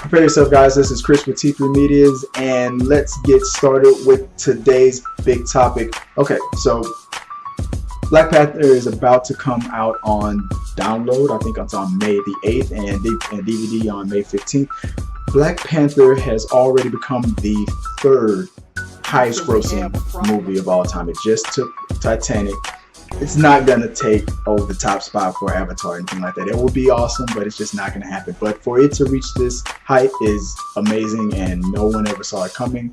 Prepare yourself, guys. This is Chris with T3 Medias, and let's get started with today's big topic. Okay, so Black Panther is about to come out on download. I think it's on May the 8th and DVD on May 15th. Black Panther has already become the third highest grossing movie of all time. It just took Titanic. It's not gonna take over the top spot for Avatar or anything like that. It will be awesome, but it's just not gonna happen. But for it to reach this height is amazing, and no one ever saw it coming.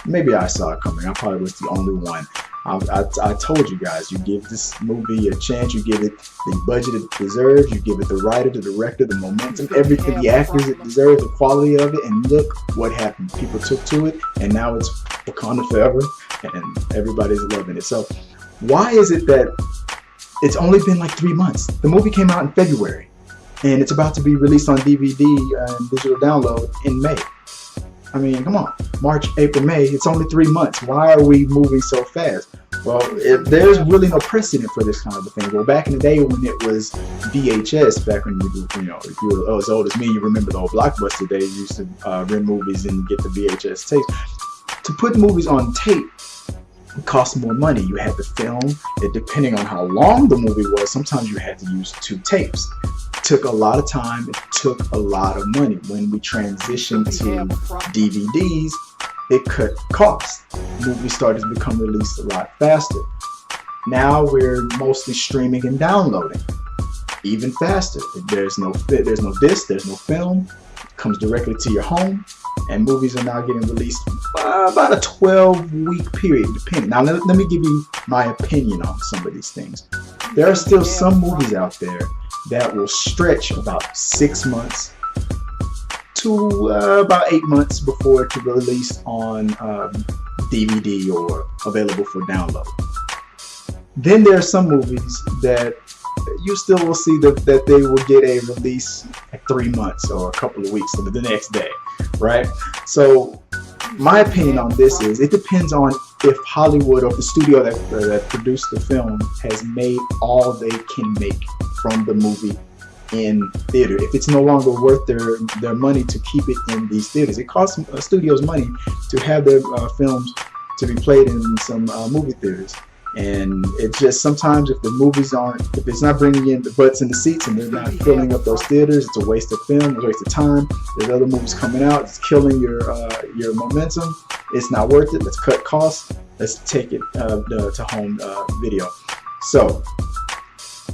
Maybe I saw it coming. I probably was the only one. I told you guys, you give this movie a chance, you give it the budget it deserves, you give it the writer, the director, the momentum, everything, the actors it deserves, the quality of it, and look what happened. People took to it, and now it's Wakanda forever, and everybody's loving it. So why is it that it's only been like 3 months? The movie came out in February, and it's about to be released on DVD and digital download in May. I mean, come on, March, April, May, it's only 3 months. Why are we moving so fast? Well, there's really no precedent for this kind of a thing. Well, back in the day when it was VHS, back when if you were as old as me, you remember the old Blockbuster days. You used to rent movies and get the VHS tapes. To put movies on tape, it cost more money. You had to film it, depending on how long the movie was. Sometimes you had to use 2 tapes. It took a lot of time. It took a lot of money. When we transitioned to DVDs, it cut costs. Movies started to become released a lot faster. Now we're mostly streaming and downloading, even faster. There's no disc, there's no film. It comes directly to your home. And movies are now getting released about a 12-week period, depending. Now, let me give you my opinion on some of these things. There are still some movies out there that will stretch about 6 months to about 8 months before it's released on DVD or available for download. Then there are some movies that you still will see that they will get a release like 3 months or a couple of weeks, or the next day, right? So my opinion on this is it depends on if Hollywood or the studio that produced the film has made all they can make from the movie in theater. If it's no longer worth their money to keep it in these theaters. It costs studios money to have their films to be played in some movie theaters. And it's just sometimes if it's not bringing in the butts in the seats and they're not filling up those theaters, it's a waste of film, it's a waste of time. There's other movies coming out, it's killing your momentum. It's not worth it. Let's cut costs. Let's take it to home video. So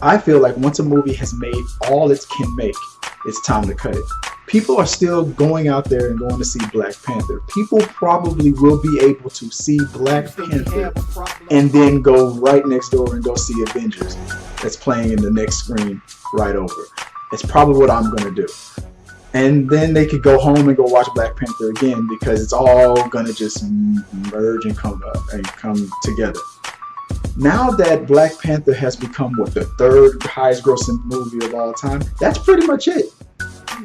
I feel like once a movie has made all it can make, it's time to cut it. People are still going out there and going to see Black Panther. People probably will be able to see Black Panther and then go right next door and go see Avengers that's playing in the next screen right over. It's probably what I'm going to do. And then they could go home and go watch Black Panther again, because it's all going to just merge and come together. Now that Black Panther has become the third highest grossing movie of all time, that's pretty much it.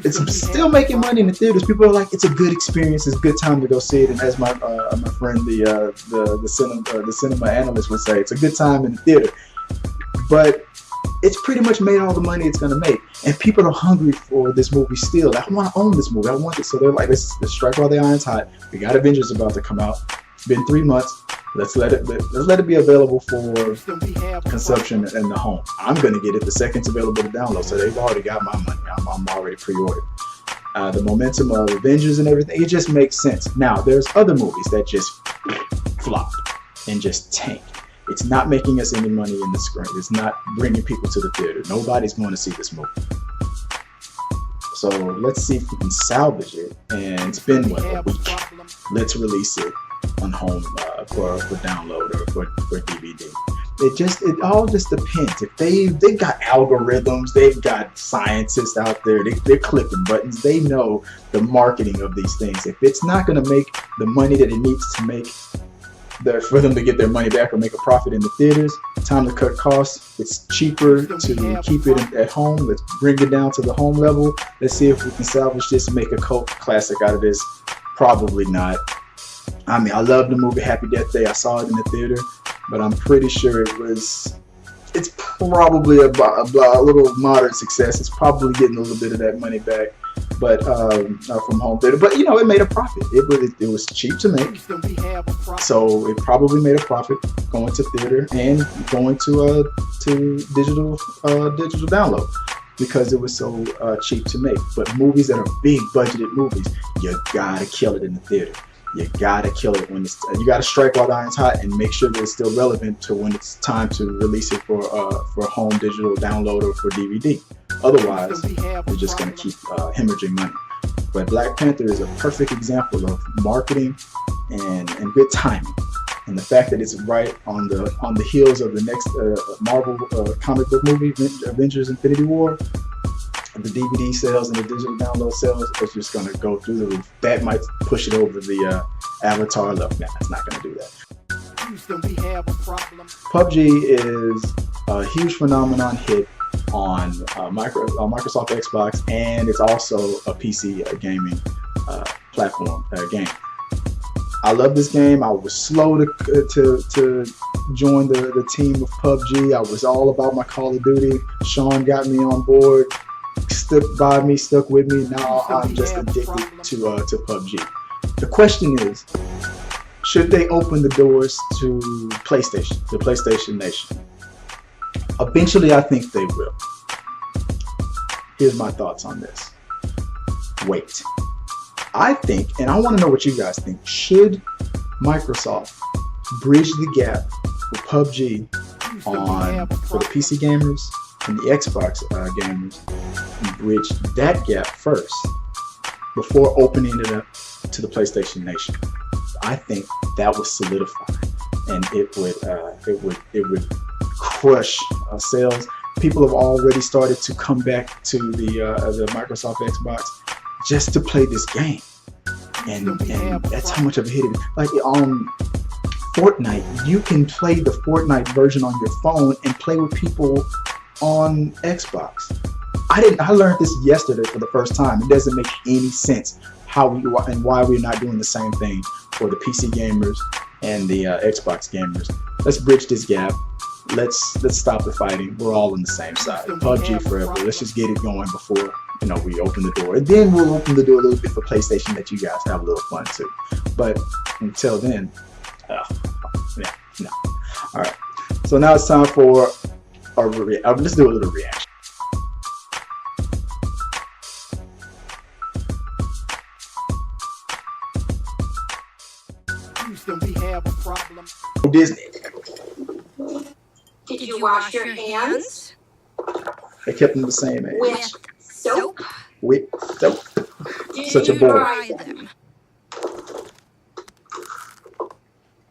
It's still making money in the theaters. People are like, it's a good experience. It's a good time to go see it. And as my friend, the cinema analyst would say, it's a good time in the theater. But it's pretty much made all the money it's gonna make, and people are hungry for this movie still. I want to own this movie. I want it. So they're like, let's strike while the iron's hot. We got Avengers about to come out. It's been 3 months. Let's let it be available for consumption in the home. I'm gonna get it the second it's available to download. So they've already got my money. I'm already pre-ordered. The momentum of Avengers and everything, it just makes sense. Now there's other movies that just flop and just tank. It's not making us any money in the screen. It's not bringing people to the theater. Nobody's going to see this movie. So let's see if we can salvage it. And it's been a week. Let's release it on home for download or for DVD. It all just depends. If they've got algorithms, they've got scientists out there, they're clicking buttons, they know the marketing of these things. If it's not going to make the money that it needs to make for them to get their money back or make a profit in the theaters, time to cut costs. It's cheaper to keep it at home. Let's bring it down to the home level. Let's see if we can salvage this and make a cult classic out of this. Probably not. I mean, I love the movie Happy Death Day. I saw it in the theater, but I'm pretty sure it's probably a little moderate success. It's probably getting a little bit of that money back. but from home theater. But you know, it made a profit. It was cheap to make, so it probably made a profit going to theater and going to digital download, because it was so cheap to make. But movies that are big budgeted movies, you gotta kill it in the theater. You gotta kill it when you gotta strike while the iron's hot and make sure that it's still relevant to when it's time to release it for home digital download or for DVD. Otherwise, you're just gonna keep hemorrhaging money. But Black Panther is a perfect example of marketing and good timing, and the fact that it's right on the heels of the next Marvel comic book movie, Avengers: Infinity War. The DVD sales and the digital download sales is just going to go through the roof. That might push it over the Avatar level. Nah, it's not going to do that. Houston, we have a problem. PUBG is a huge phenomenon hit on Microsoft Xbox, and it's also a PC gaming platform game. I love this game. I was slow to join the team of PUBG. I was all about my Call of Duty. Sean got me on board. Stuck with me. Now I'm just addicted to PUBG. The question is, should they open the doors to PlayStation, the PlayStation Nation? Eventually, I think they will. Here's my thoughts on this. Wait. I think, and I want to know what you guys think, should Microsoft bridge the gap with PUBG for the PC gamers and the Xbox gamers, and bridge that gap first before opening it up to the PlayStation Nation? I think that would solidify, and it would crush sales. People have already started to come back to the Microsoft Xbox just to play this game, and that's how much of a hit it is. Like on Fortnite, you can play the Fortnite version on your phone and play with people on Xbox. I learned this yesterday for the first time. It doesn't make any sense why we're not doing the same thing for the PC gamers and the Xbox gamers. Let's bridge this gap. Let's stop the fighting. We're all on the same side. PUBG forever. Let's just get it going before we open the door, and then we'll open the door a little bit for PlayStation, that you guys have a little fun too. But until then, yeah, no. All right. So now it's time for let's do a little reaction. Houston, we have a problem. Disney. Did you wash your hands? They kept them the same age. With soap? With soap. Did Such a you boy. dry them?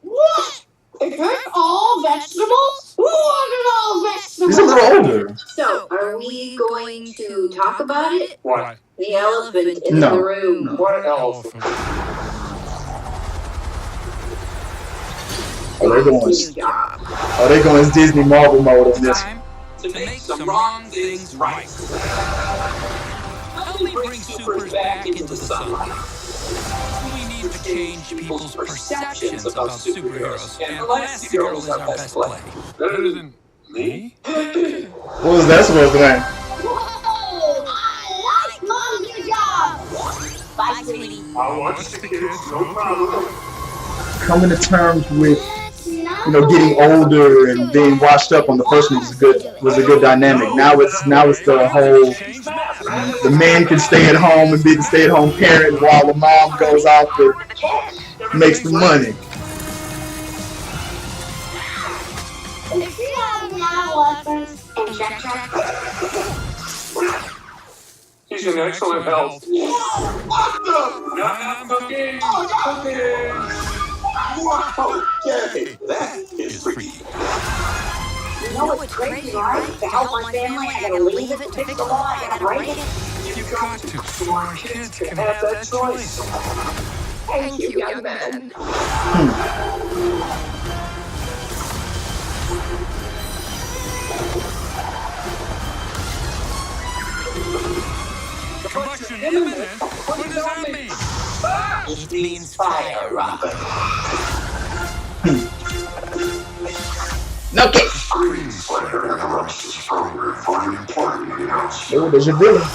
What? Is this all vegetables? What is all vegetables? He's a little older. So, are we going to talk about it? What? The elephant in the room. No. What elephant? They're going Disney Marvel mode on this. Time to make some wrong things right. Help me bring supers back into the sunlight. We need to change people's perceptions about superheroes, and Elastigirl is our best play. Better than me? What was that supposed to mean? Whoa! I like Mom, good job! Bye, sweetie. I'll watch the kids, no problem. Coming to terms with getting older and being washed up on the first one was a good dynamic. Now it's the whole, the man can stay at home and be the stay-at-home parent while the mom goes out to makes the money. If you have now lessons and check. He's in excellent health. Awesome! Not cooking! Wow, Jackie, that is freaky. You know what's crazy, right? To help my family, I gotta leave it to fix the law, I gotta break it. You've got to, so our kids can have that choice. Thank you, young man. Combustion imminent? What does that mean? It means fire, Robert. No kick. Oh, there's your villain.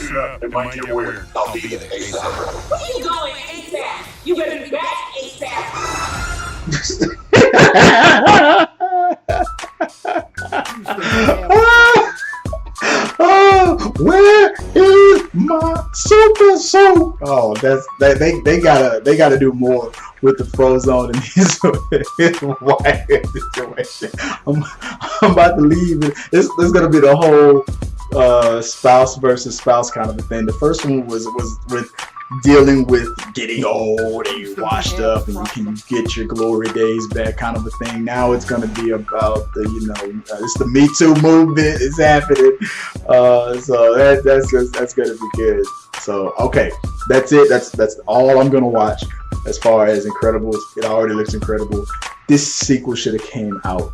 suit up. It might get weird. I'll be there ASAP. Where you going, ASAP? You better be back ASAP. Oh, where is my super suit? Oh, they gotta do more with the Frozone and his wife situation. I'm about to leave. This is gonna be the whole spouse versus spouse kind of a thing. The first one was with dealing with getting old and you're washed up and you can get your glory days back kind of a thing. Now it's going to be about the, it's the Me Too movement is happening. So that's going to be good. So, okay, that's it. That's all I'm going to watch as far as Incredibles. It already looks incredible. This sequel should have came out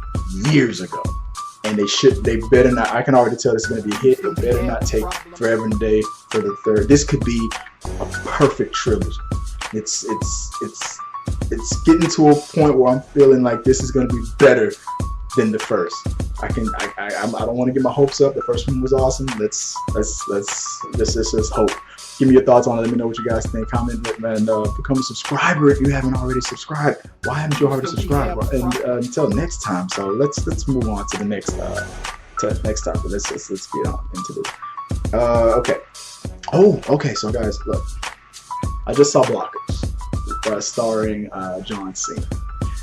years ago. And they better not, I can already tell it's going to be a hit. It better not take forever and a day for the third. This could be a perfect trilogy. It's getting to a point where I'm feeling like this is going to be better than the first. I don't want to get my hopes up. The first one was awesome. Let's hope. Give me your thoughts on it. Let me know what you guys think. Comment and become a subscriber if you haven't already subscribed. Why haven't you already subscribed? And until next time. So let's move on to the next topic. Let's get on into this. Okay. Oh, okay. So guys, look, I just saw Blockers, starring John Cena,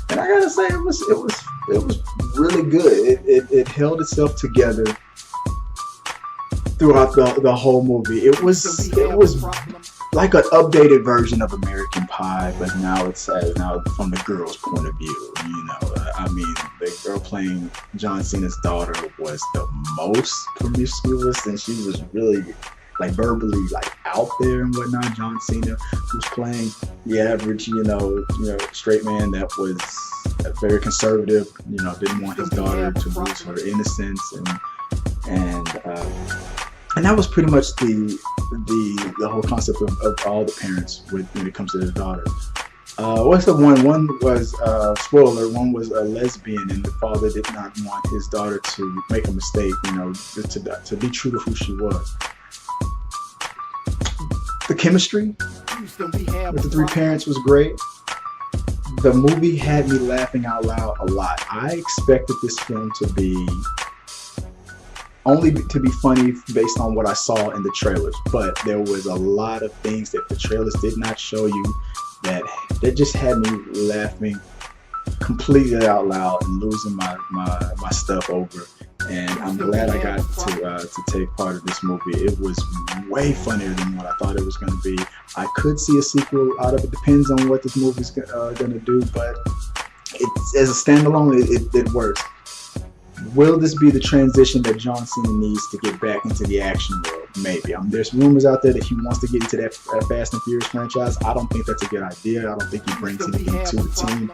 and I gotta say it was really good. It held itself together throughout the whole movie. It was like an updated version of American Pie, but now it's now from the girl's point of view. I mean, the girl playing John Cena's daughter was the most promiscuous, and she was really like verbally like out there and whatnot. John Cena was playing the average, straight man that was very conservative. Didn't want his daughter to lose her innocence, and that was pretty much the whole concept of all the parents when it comes to their daughter. What's the one? One was spoiler. One was a lesbian, and the father did not want his daughter to make a mistake. To be true to who she was. The chemistry with the three parents was great. The movie had me laughing out loud a lot. I expected this film to be funny based on what I saw in the trailers, but there was a lot of things that the trailers did not show you that just had me laughing completely out loud and losing my stuff over. And I'm glad I got to take part of this movie. It was way funnier than what I thought it was going to be. I could see a sequel out of it. Depends on what this movie's going to do, but as a standalone, it works. Will this be the transition that John Cena needs to get back into the action world? Maybe. There's rumors out there that he wants to get into that Fast and Furious franchise. I don't think that's a good idea. I don't think he brings anything to the team.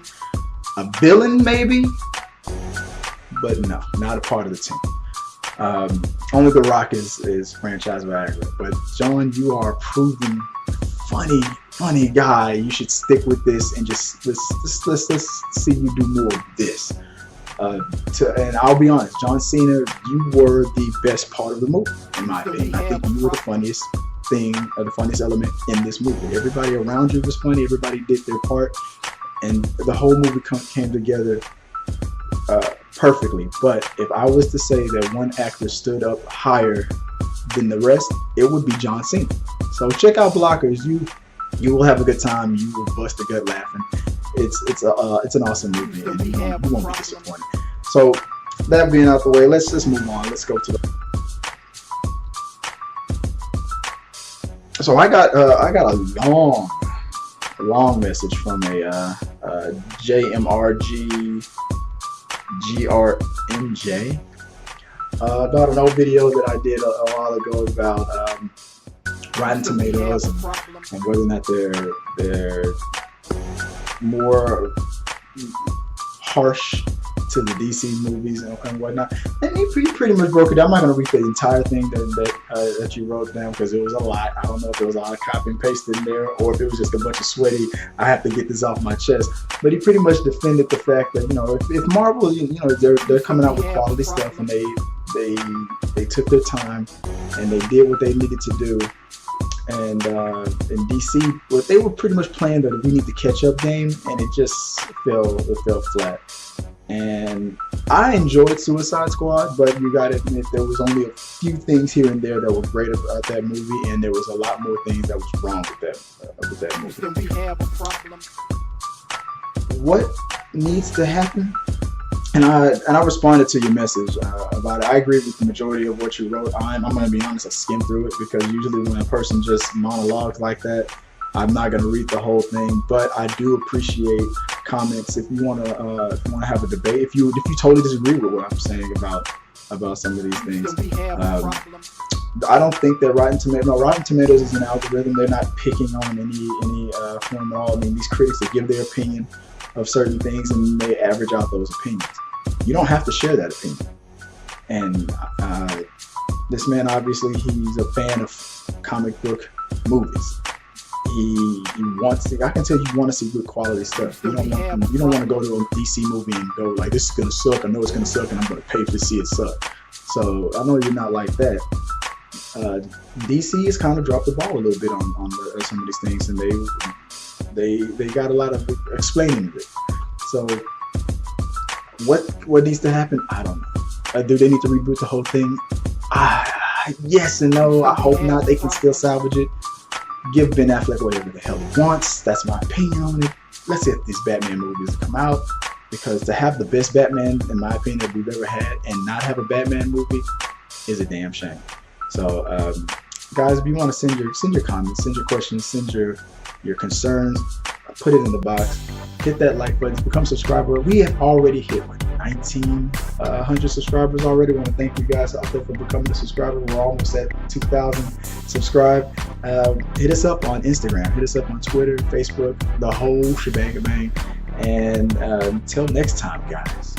A villain, maybe, but no, not a part of the team. Only The Rock is franchise Viagra. But John, you are a proven funny guy. You should stick with this and just let's see you do more of this. And I'll be honest, John Cena, you were the best part of the movie, in my opinion. I think you were the funniest thing, or the funniest element in this movie. Everybody around you was funny. Everybody did their part, and the whole movie came together perfectly. But if I was to say that one actor stood up higher than the rest, it would be John Cena. So check out Blockers. You will have a good time. You will bust a gut laughing. It's an awesome movie, and you won't be disappointed. So that being out the way, let's just move on. Let's go to the. So I got a long message from a GRMJ about an old video that I did a while ago about Rotten Tomatoes and whether or not they're more harsh to the DC movies and whatnot. And he pretty much broke it down. I'm not going to read the entire thing that you wrote down because it was a lot. I don't know if there was a lot of copy and paste in there or if it was just a bunch of sweaty, I have to get this off my chest. But he pretty much defended the fact that, if Marvel, they're coming out with quality stuff and they took their time and they did what they needed to do. And in DC, but they were pretty much playing the we need to catch up game, and it just fell flat. And I enjoyed Suicide Squad, but you got to admit there was only a few things here and there that were great about that movie, and there was a lot more things that was wrong with that movie. Then we have a problem. What needs to happen? And I responded to your message about it. I agree with the majority of what you wrote. I'm going to be honest, I skimmed through it because usually when a person just monologues like that, I'm not going to read the whole thing. But I do appreciate comments if you want to have a debate. If you totally disagree with what I'm saying about some of these things. I don't think that Rotten Tomatoes is an algorithm. They're not picking on any form at all. I mean, these critics, they give their opinion of certain things and they average out those opinions. You don't have to share that opinion. And this man, obviously, he's a fan of comic book movies. He wants to, I can tell you want to see good quality stuff. You don't want to go to a DC movie and go like, this is gonna suck. I know it's gonna suck, and I'm gonna pay to see it suck. So I know you're not like that. DC has kind of dropped the ball a little bit on some of these things, and they got a lot of explaining of it. So what needs to happen? I don't know. Do they need to reboot the whole thing? Yes and no. I hope not. They can still salvage it. Give Ben Affleck whatever the hell he wants. That's my opinion on it. Let's get these Batman movies come out, because to have the best Batman, in my opinion, that we've ever had and not have a Batman movie is a damn shame. So guys, if you want to send your comments, send your questions, send your concerns, put it in the box. Hit that like button, become a subscriber. We have already hit 1,900 subscribers already. I want to thank you guys out there for becoming a subscriber. We're almost at 2,000 subscribed. Hit us up on Instagram, hit us up on Twitter, Facebook, the whole shebang bang. And until next time, guys.